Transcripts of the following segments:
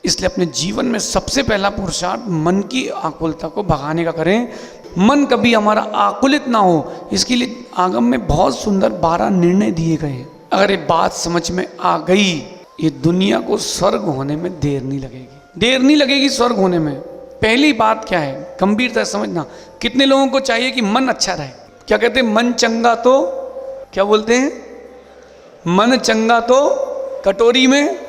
इसलिए अपने जीवन में सबसे पहला पुरुषार्थ मन की आकुलता को भगाने का करें। मन कभी हमारा आकुलित ना हो, इसके लिए आगम में बहुत सुंदर 12 निर्णय दिए गए हैं। अगर ये बात समझ में आ गई, ये दुनिया को स्वर्ग होने में देर नहीं लगेगी, देर नहीं लगेगी स्वर्ग होने में। पहली बात क्या है, गंभीरता से समझना। कितने लोगों को चाहिए कि मन अच्छा रहे? क्या कहते हैं? मन चंगा तो, क्या बोलते हैं? मन चंगा तो कटोरी में,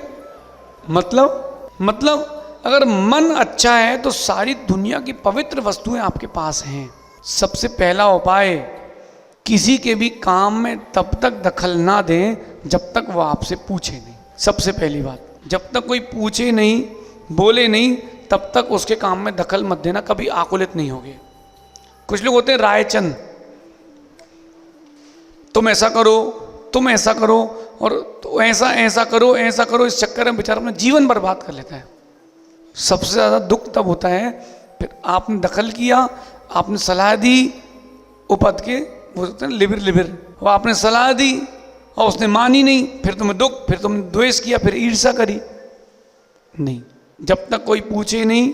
मतलब अगर मन अच्छा है तो सारी दुनिया की पवित्र वस्तुएं आपके पास हैं। सबसे पहला उपाय, किसी के भी काम में तब तक दखल ना दें जब तक वो आपसे पूछे नहीं। सबसे पहली बात, जब तक कोई पूछे नहीं, बोले नहीं, तब तक उसके काम में दखल मत देना, कभी आकुलित नहीं होगे। कुछ लोग होते हैं रायचंद, तुम ऐसा करो, तुम ऐसा करो, और तो ऐसा करो, ऐसा करो, इस चक्कर में बेचारा अपना जीवन बर्बाद कर लेता है। सबसे ज़्यादा दुख तब होता है, फिर आपने दखल किया, आपने सलाह दी, उपद के वो होते हैं लिबिर, वो आपने सलाह दी और उसने मानी नहीं, फिर तुम्हें दुख, फिर तुमने द्वेष किया, फिर ईर्ष्या करी। नहीं, जब तक कोई पूछे नहीं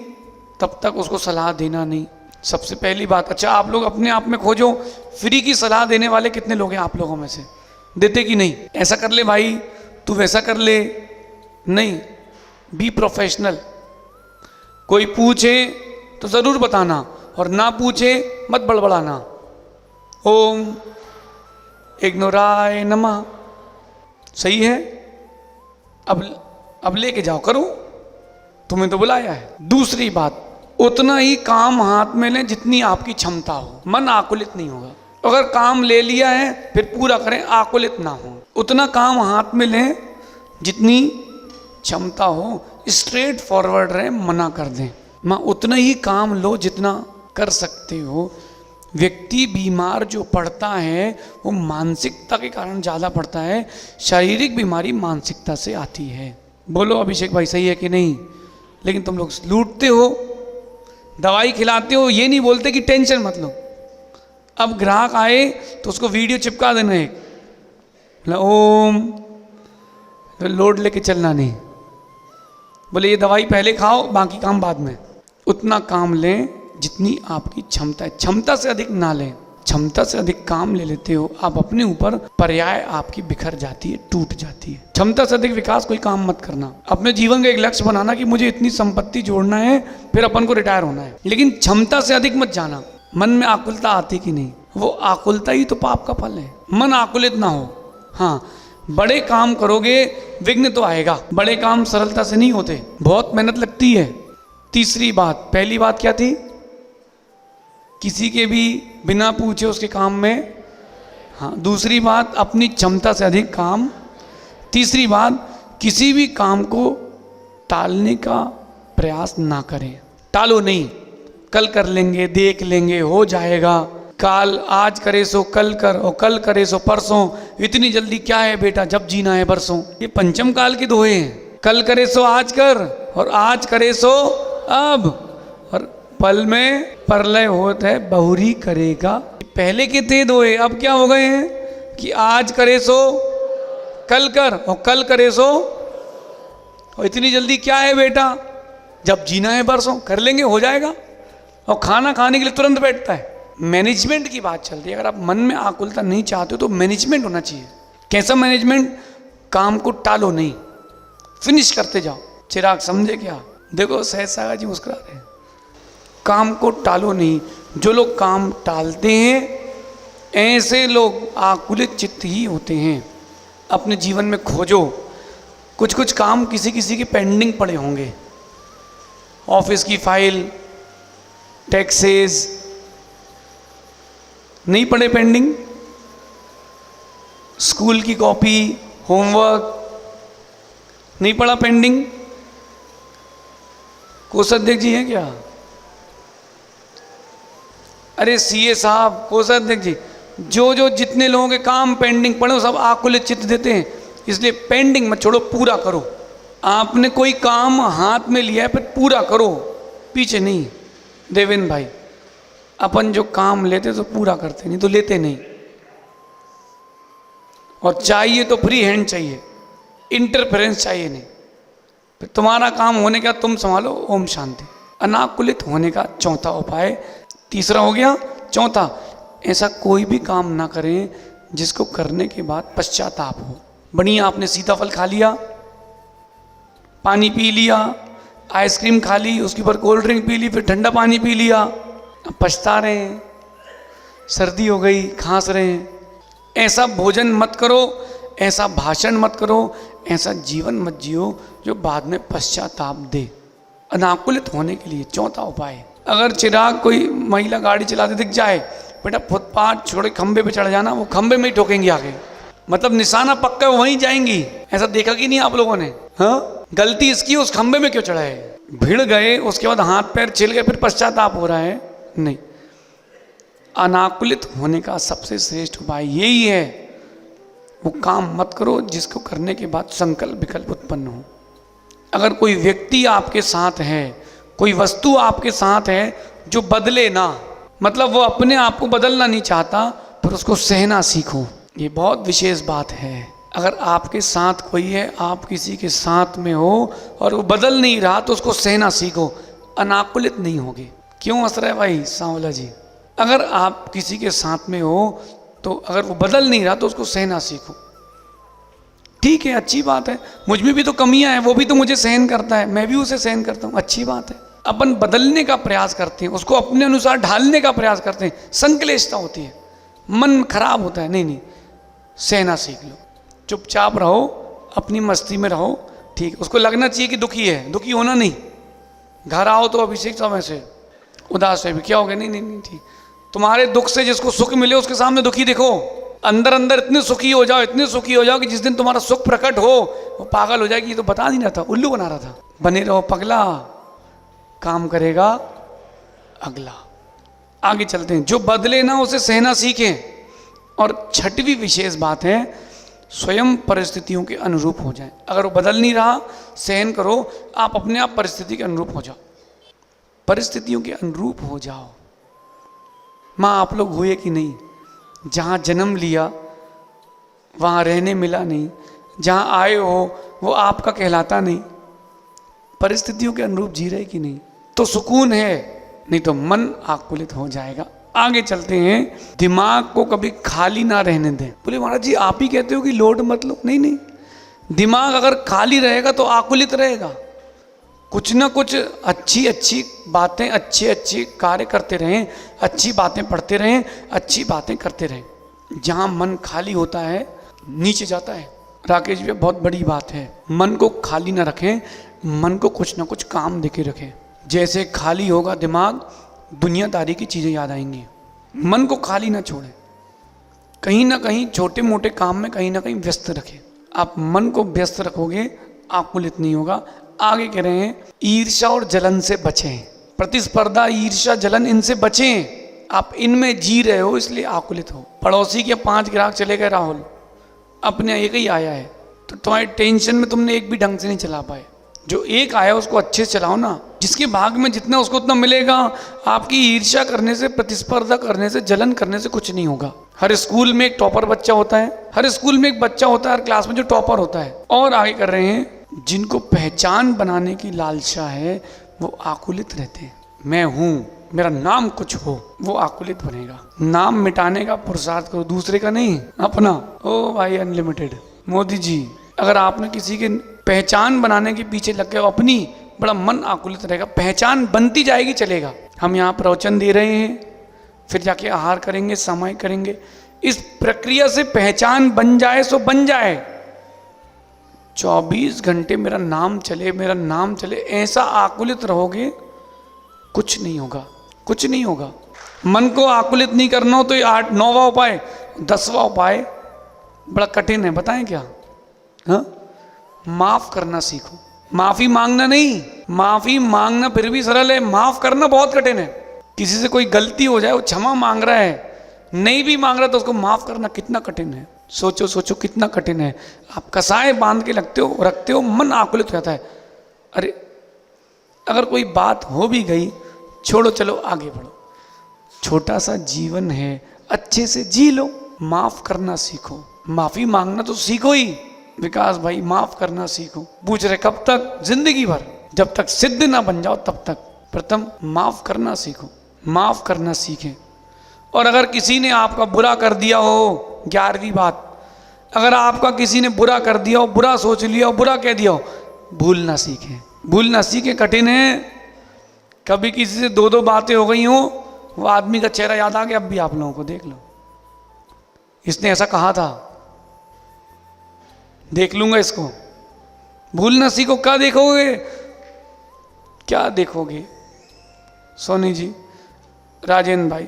तब तक उसको सलाह देना नहीं। सबसे पहली बात। अच्छा, आप लोग अपने आप में खोजो, फ्री की सलाह देने वाले कितने लोग हैं आप लोगों में से? देते कि नहीं? ऐसा कर ले भाई, तू वैसा कर ले। नहीं, बी प्रोफेशनल। कोई पूछे तो ज़रूर बताना, और ना पूछे मत बड़बड़ाना। ओम इग्नोराय नमः, सही है? अब लेके जाओ, करो, तुम्हें तो बुलाया है। दूसरी बात, उतना ही काम हाथ में लें जितनी आपकी क्षमता हो, मन आकुलित नहीं होगा। अगर काम ले लिया है फिर पूरा करें, आकुलित ना हो। उतना काम हाथ में लें जितनी क्षमता हो, स्ट्रेट फॉरवर्ड रहे, मना कर दें। माँ उतना ही काम लो जितना कर सकते हो। व्यक्ति बीमार जो पड़ता है वो मानसिकता के कारण ज़्यादा पड़ता है। शारीरिक बीमारी मानसिकता से आती है। बोलो अभिषेक भाई, सही है कि नहीं? लेकिन तुम लोग लूटते हो, दवाई खिलाते हो, ये नहीं बोलते कि टेंशन मत लो। अब ग्राहक आए तो उसको वीडियो चिपका देना एक, ओम, तो लोड लेके चलना नहीं। बोले ये दवाई पहले खाओ, बाकी काम बाद में। उतना काम लें जितनी आपकी क्षमता है, क्षमता से अधिक ना लें। क्षमता से अधिक काम ले लेते हो आप, अपने ऊपर पर्याय आपकी बिखर जाती है, टूट जाती है। क्षमता से अधिक विकास कोई काम मत करना। अपने जीवन का एक लक्ष्य बनाना कि मुझे इतनी संपत्ति जोड़ना है, फिर अपन को रिटायर होना है, लेकिन क्षमता से अधिक मत जाना। मन में आकुलता आती कि नहीं? वो आकुलता ही तो पाप का फल है। मन आकुलित ना हो। हाँ, बड़े काम करोगे विघ्न तो आएगा, बड़े काम सरलता से नहीं होते, बहुत मेहनत लगती है। तीसरी बात, पहली बात क्या थी? किसी के भी बिना पूछे उसके काम में, हाँ। दूसरी बात, अपनी क्षमता से अधिक काम। तीसरी बात, किसी भी काम को टालने का प्रयास ना करें। टालो नहीं, कल कर लेंगे, देख लेंगे, हो जाएगा, काल, आज करे सो कल कर, और कल करे सो परसों। इतनी जल्दी क्या है बेटा, जब जीना है बरसों। ये पंचम काल के दोहे हैं। कल करे सो आज कर, और आज करे सो अब, और पल में प्रलय होता है बहुरी करेगा। पहले के थे दोहे, अब क्या हो गए हैं कि आज करे सो कल कर, और कल करे सो, और इतनी जल्दी क्या है बेटा, जब जीना है बरसों, कर लेंगे, हो जाएगा। और खाना खाने के लिए तुरंत बैठता है। मैनेजमेंट की बात चल रही है। अगर आप मन में आकुलता नहीं चाहते हो तो मैनेजमेंट होना चाहिए। कैसा मैनेजमेंट? काम को टालो नहीं, फिनिश करते जाओ। चिराग समझे क्या? देखो सहज सागर जी मुस्कुरा रहे हैं। काम को टालो नहीं। जो लोग काम टालते हैं ऐसे लोग आकुलित चित्त ही होते हैं। अपने जीवन में खोजो, कुछ कुछ काम किसी किसी के पेंडिंग पड़े होंगे। ऑफिस की फाइल, टैक्सेस नहीं पड़े पेंडिंग, स्कूल की कॉपी, होमवर्क नहीं पड़ा पेंडिंग। कोषाध्यक्ष जी हैं क्या? अरे सीए साहब, कोषाध्यक्ष जी, जो जितने लोगों के काम पेंडिंग पड़े वो सब आकुलित चित्त देते हैं। इसलिए पेंडिंग मत छोड़ो, पूरा करो। आपने कोई काम हाथ में लिया है फिर पूरा करो, पीछे नहीं। देवेंद्र भाई, अपन जो काम लेते तो पूरा करते, नहीं तो लेते नहीं। और चाहिए तो फ्री हैंड चाहिए, इंटरफेरेंस चाहिए नहीं। फिर तुम्हारा काम होने का तुम संभालो, ओम शांति। अनाकुलित होने का चौथा उपाय, तीसरा हो गया। चौथा, ऐसा कोई भी काम ना करें जिसको करने के बाद पश्चाताप हो। बढ़िया आपने सीताफल खा लिया, पानी पी लिया, आइसक्रीम खा ली, उसके ऊपर कोल्ड ड्रिंक पी ली, फिर ठंडा पानी पी लिया, अब पछता रहे हैं, सर्दी हो गई, खांस रहे हैं। ऐसा भोजन मत करो, ऐसा भाषण मत करो, ऐसा जीवन मत जियो जो बाद में पश्चाताप दे। अनाकुलित होने के लिए चौथा उपाय, अगर चिराग कोई महिला गाड़ी चलाते दिख जाए, बेटा फुटपाथ छोड़े खंबे पे चढ़ जाना, वो खंबे में ही ठोकेंगी आगे, मतलब निशाना पक्का वहीं जाएंगी। ऐसा देखा कि नहीं आप लोगों ने? हाँ, गलती इसकी, उस खंबे में क्यों चढ़ा है? भिड़ गए, उसके बाद हाथ पैर छिल गए, फिर पश्चाताप हो रहा है? नहीं। अनाकुलित होने का सबसे श्रेष्ठ उपाय यही है, वो काम मत करो जिसको करने के बाद संकल्प विकल्प उत्पन्न हो। अगर कोई व्यक्ति आपके साथ है, कोई वस्तु आपके साथ है जो बदले ना, मतलब वो अपने आप को बदलना नहीं चाहता, पर उसको सहना सीखो। ये बहुत विशेष बात है। अगर आपके साथ कोई है, आप किसी के साथ में हो और वो बदल नहीं रहा, तो उसको सहना सीखो, अनाकुलित नहीं होगे। क्यों हंस रहे भाई सांवला जी? अगर आप किसी के साथ में हो तो अगर वो बदल नहीं रहा तो उसको सहना सीखो। ठीक है, अच्छी बात है, मुझ में भी तो कमियां हैं, वो भी तो मुझे सहन करता है, मैं भी उसे सहन करता हूँ, अच्छी बात है। अपन बदलने का प्रयास करते हैं, उसको अपने अनुसार ढालने का प्रयास करते हैं, संक्लेशता होती है, मन खराब होता है। नहीं नहीं, सहना सीख लो, चुपचाप रहो, अपनी मस्ती में रहो, ठीक है। उसको लगना चाहिए कि दुखी है, दुखी होना नहीं। घर आओ तो अभिषेक समय से उदास है भी, क्या हो गया? नहीं नहीं नहीं, ठीक। तुम्हारे दुख से जिसको सुख मिले उसके सामने दुखी दिखो, अंदर अंदर इतने सुखी हो जाओ, इतने सुखी हो जाओ कि जिस दिन तुम्हारा सुख प्रकट हो वो पागल हो जाएगी, ये तो बता नहीं रहा था, उल्लू बना रहा था। बने रहो पगला, काम करेगा अगला। आगे चलते हैं, जो बदले ना उसे सहना सीखें। और छठवीं विशेष बात है, स्वयं परिस्थितियों के अनुरूप हो जाए। अगर वो बदल नहीं रहा, सहन करो, आप अपने आप परिस्थिति के अनुरूप हो जाओ, परिस्थितियों के अनुरूप हो जाओ। माँ आप लोग हुए कि नहीं? जहाँ जन्म लिया वहाँ रहने मिला नहीं, जहाँ आए हो वो आपका कहलाता नहीं, परिस्थितियों के अनुरूप जी रहे कि नहीं, तो सुकून है, नहीं तो मन आकुलित हो जाएगा। आगे चलते हैं, दिमाग को कभी खाली ना रहने दें। बोले महाराज जी आप ही कहते हो कि लोड मत लो। नहीं नहीं, दिमाग अगर खाली रहेगा तो आकुलित रहेगा। कुछ ना कुछ अच्छी अच्छी बातें, अच्छे अच्छे कार्य करते रहें, अच्छी बातें पढ़ते रहें, अच्छी बातें करते रहें। जहाँ मन खाली होता है नीचे जाता है। राकेश जी बहुत बड़ी बात है, मन को खाली ना रखें, मन को कुछ ना कुछ काम देके रखें। जैसे खाली होगा दिमाग, दुनियादारी की चीज़ें याद आएंगी। मन को खाली ना छोड़ें, कहीं ना कहीं छोटे मोटे काम में कहीं ना कहीं व्यस्त रखें। आप मन को व्यस्त रखोगे, आकुलित नहीं होगा। आगे कह रहे हैं, ईर्ष्या और जलन से बचें। प्रतिस्पर्धा, ईर्ष्या, जलन, इनसे बचें। आप इनमें जी रहे हो इसलिए आकुलित हो। पड़ोसी के 5 ग्राहक चले गए राहुल, अपने एक ही आया है, तो तुम्हारी टेंशन में तुमने एक भी ढंग से नहीं चला पाए। जो एक आया उसको अच्छे से चलाओ ना, जिसके भाग में जितना उसको उतना मिलेगा। आपकी ईर्ष्या करने से, प्रतिस्पर्धा करने से, जलन करने से कुछ नहीं होगा। हर स्कूल में एक टॉपर बच्चा होता है, हर स्कूल में एक बच्चा होता है हर क्लास में जो टॉपर होता है। और आगे कर रहे हैं, जिनको पहचान बनाने की लालसा है वो आकुलित रहते हैं। मैं हूँ, मेरा नाम कुछ हो, वो आकुलित बनेगा। नाम मिटाने का पुरुषार्थ करो, दूसरे का नहीं, अपना। ओ भाई अनलिमिटेड मोदी जी, अगर आपने किसी के पहचान बनाने के पीछे लग गए अपनी, बड़ा मन आकुलित रहेगा। पहचान बनती जाएगी, चलेगा। हम यहाँ प्रवचन दे रहे हैं, फिर जाके आहार करेंगे, समय करेंगे, इस प्रक्रिया से पहचान बन जाए सो बन जाए। 24 घंटे मेरा नाम चले, मेरा नाम चले, ऐसा आकुलित रहोगे, कुछ नहीं होगा, कुछ नहीं होगा। मन को आकुलित नहीं करना हो तो ये 8-9वां उपाय, 10वां उपाय बड़ा कठिन है, बताएं क्या? हाँ, माफ करना सीखो। माफी मांगना नहीं, माफी मांगना फिर भी सरल है, माफ करना बहुत कठिन है। किसी से कोई गलती हो जाए, वो क्षमा मांग रहा है, नहीं भी मांग रहा तो उसको माफ करना कितना कठिन है। सोचो सोचो कितना कठिन है। आप कसाए बांध के रखते हो, मन आकुलित हो जाता है। अरे अगर कोई बात हो भी गई, छोड़ो, चलो आगे बढ़ो। छोटा सा जीवन है, अच्छे से जी लो। माफ करना सीखो, माफी मांगना तो सीखो ही। विकास भाई माफ करना सीखो। पूछ रहे कब तक? जिंदगी भर, जब तक सिद्ध ना बन जाओ तब तक। प्रथम माफ करना सीखो, माफ करना सीखें। और अगर किसी ने आपका बुरा कर दिया हो, 11वीं बात, अगर आपका किसी ने बुरा कर दिया हो, बुरा सोच लिया हो, बुरा कह दिया हो, भूलना सीखें। भूलना सीखें कठिन है। कभी किसी से 2-2 बातें हो गई हो, वो आदमी का चेहरा याद आ गया, अब भी आप लोगों को देख लो, इसने ऐसा कहा था, देख लूंगा इसको। भूलना सीखो। क्या देखोगे? क्या देखोगे? सोनी जी, राजेंद्र भाई,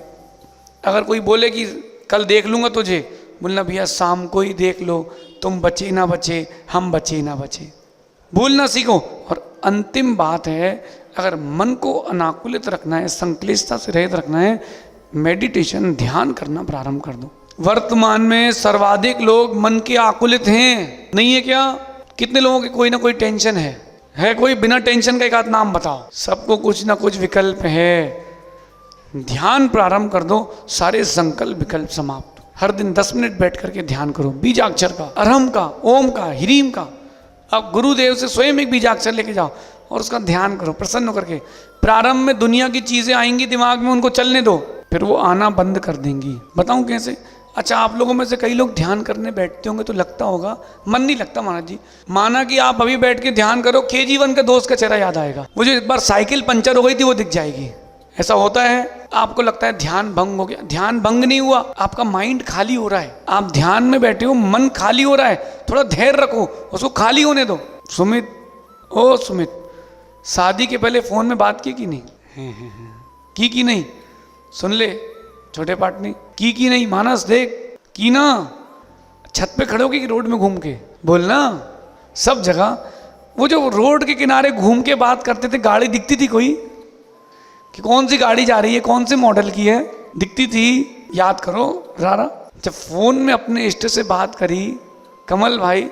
अगर कोई बोले कि कल देख लूंगा तुझे, बोलना भैया शाम को ही देख लो, तुम बचे ना बचे, हम बचे ना बचे। भूलना सीखो। और अंतिम बात है, अगर मन को अनाकुलित रखना है, संक्लिष्टता से रहित रखना है, मेडिटेशन, ध्यान करना प्रारंभ कर दो। वर्तमान में सर्वाधिक लोग मन के आकुलित हैं, नहीं है क्या? कितने लोगों की कोई ना कोई टेंशन है कोई बिना टेंशन का एक आध नाम बताओ। सबको कुछ ना कुछ विकल्प है। ध्यान प्रारंभ कर दो, सारे संकल्प विकल्प समाप्त। हर दिन 10 मिनट बैठ करके ध्यान करो, बीजाक्षर का, अरहम का, ओम का, ह्रीम का। अब गुरुदेव से स्वयं एक बीजाक्षर लेके जाओ और उसका ध्यान करो प्रसन्न होकर के। प्रारंभ में दुनिया की चीजें आएंगी दिमाग में, उनको चलने दो, फिर वो आना बंद कर देंगी। बताऊं कैसे? अच्छा, आप लोगों में से कई लोग ध्यान करने बैठते होंगे तो लगता होगा मन नहीं लगता। महाराज जी, माना कि आप अभी बैठ के ध्यान करो, KG1 का दोस्त का चेहरा याद आएगा, मुझे एक बार साइकिल पंचर हो गई थी, वो दिख जाएगी। ऐसा होता है। आपको लगता है ध्यान भंग हो गया, ध्यान भंग नहीं हुआ, आपका माइंड खाली हो रहा है। आप ध्यान में बैठे हो, मन खाली हो रहा है, थोड़ा धैर्य रखो, उसको खाली होने दो। सुमित, ओ सुमित, शादी के पहले फोन में बात की नहीं? की नहीं? सुन ले छोटे पाटनी, की नहीं? मानस देख, की ना? छत पे खड़े होके कि रोड में घूम के बोलना? सब जगह वो जो रोड के किनारे घूम के बात करते थे, गाड़ी दिखती थी कोई कि कौन सी गाड़ी जा रही है, कौन से मॉडल की है, दिखती थी? याद करो रारा। जब फोन में अपने इष्ट से बात करी, कमल भाई,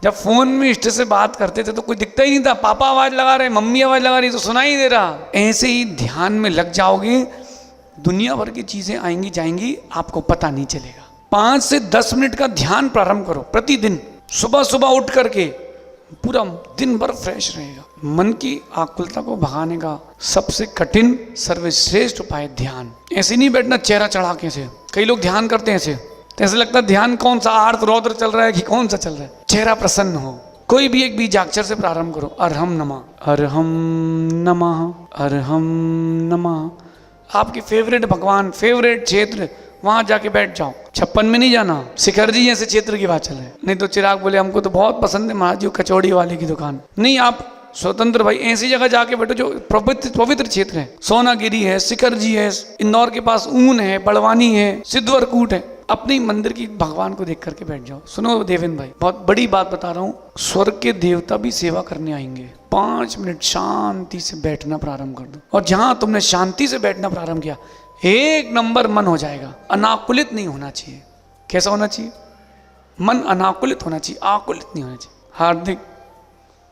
जब फोन में इष्ट से बात करते थे तो कोई दिखता ही नहीं था। पापा आवाज लगा रहे, मम्मी आवाज लगा रही तो सुनाई दे रहा। ऐसे ही ध्यान में लग जाओगे, दुनिया भर की चीजें आएंगी जाएंगी, आपको पता नहीं चलेगा। 5 से 10 मिनट का ध्यान प्रारंभ करो प्रतिदिन। सुबह सुबह उठ करके पूरा दिन भर फ्रेश रहेगा। मन की आकुलता को भगाने का सबसे कठिन सर्वश्रेष्ठ उपाय ध्यान। ऐसे नहीं बैठना चेहरा चढ़ा के से। कई लोग ध्यान करते हैं ऐसे, तो ऐसे लगता है ध्यान कौन सा आर्त रौद्र चल रहा है कि कौन सा चल रहा है। चेहरा प्रसन्न हो। कोई भी एक बीजाक्षर से प्रारंभ करो। अरहम नमः, अरहम नमः, अरहम नमः। आपकी फेवरेट भगवान, फेवरेट क्षेत्र, वहां जाके बैठ जाओ। 56 में नहीं जाना, शिखर जी जैसे क्षेत्र की बात चले। नहीं तो चिराग बोले हमको तो बहुत पसंद है महाराज जी कचौड़ी वाले की दुकान। नहीं, आप स्वतंत्र भाई ऐसी जगह जाके बैठो जो पवित्र क्षेत्र है। सोनागिरी है, शिखर जी है, इंदौर के पास ऊन है, बड़वानी है, सिद्धवरकूट है। अपनी मंदिर की भगवान को देख करके बैठ जाओ। सुनो देवेंद्र भाई, बहुत बड़ी बात बता रहा हूँ, स्वर्ग के देवता भी सेवा करने आएंगे। 5 मिनट शांति से बैठना प्रारंभ कर दो, और जहां तुमने शांति से बैठना प्रारंभ किया, 1 नंबर मन हो जाएगा। अनाकुलित नहीं होना चाहिए। कैसा होना चाहिए? मन अनाकुलित होना चाहिए, आकुलित नहीं होना चाहिए। हार्दिक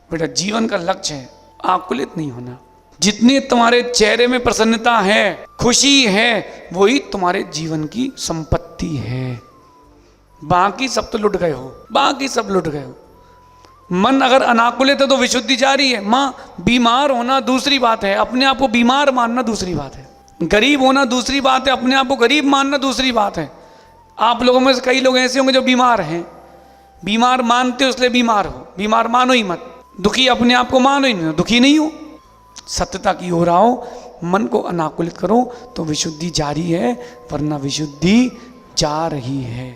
बेटा, जीवन का लक्ष्य है आकुलित नहीं होना। जितनी तुम्हारे चेहरे में प्रसन्नता है, खुशी है, वही तुम्हारे जीवन की संपत्ति है। बाकी सब तो लुट गए हो, बाकी सब लुट गए हो। मन अगर अनाकुलित है तो विशुद्धि जारी है। माँ, बीमार होना दूसरी बात है, अपने आप को बीमार मानना दूसरी बात है। गरीब होना दूसरी बात है, अपने आप को गरीब मानना दूसरी बात है। आप लोगों में से कई लोग ऐसे होंगे जो बीमार हैं, बीमार मानते हो इसलिए बीमार हो। बीमार मानो ही मत, दुखी अपने आप को मानो ही नहीं, दुखी नहीं हो। सत्यता की ओर आओ, मन को अनाकुलित करो तो विशुद्धि जारी है, वरना विशुद्धि जा रही है।